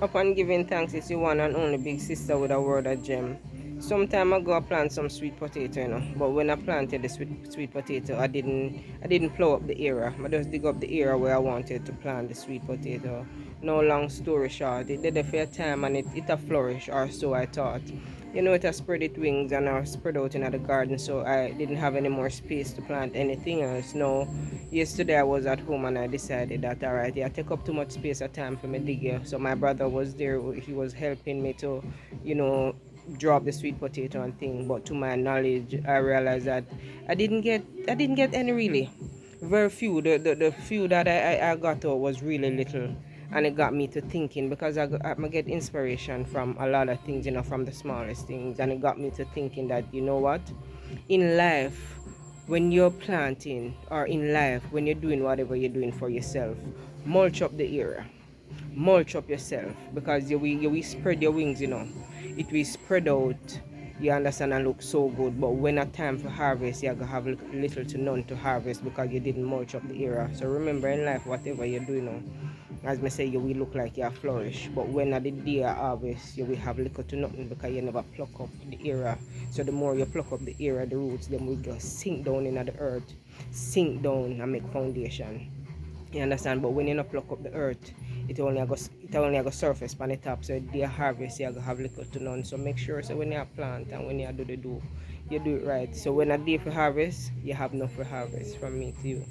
Upon giving thanks, it's your one and only big sister with a word of gem. Some time ago I planted some sweet potato, But when I planted the sweet potato, I didn't plow up the area. I just dig up the area where I wanted to plant the sweet potato. No long story short, it did it for a time and it a flourish, or so I thought. It has spread its wings and are spread out in the garden, so I didn't have any more space to plant anything else. No, yesterday I was at home and I decided that alright, yeah, take up too much space at time for me dig here. So my brother was there, he was helping me to, you know, drop the sweet potato and thing. But to my knowledge, I realized that I didn't get any really. Very few. The few that I got out was really little, and it got me to thinking because I get inspiration from a lot of things, from the smallest things, and it got me to thinking that what, in life, when you're planting, or in life when you're doing whatever you're doing for yourself, mulch up the area, mulch up yourself, because you will spread your wings, it will spread out, you understand, and look so good. But when a time for harvest, you're gonna have little to none to harvest because you didn't mulch up the area. So remember, in life, whatever you're doing now, as me say, you will look like you flourish, but when at the day of harvest, you will have little to nothing because you never pluck up the area. So the more you pluck up the area, the roots, them will just sink down into the earth, sink down and make foundation. You understand? But when you not pluck up the earth, it only go surface on the top. So the harvest, you go have little to none. So make sure, so when you plant and when you do you do it right. So when a day for harvest, you have enough for harvest, from me to you.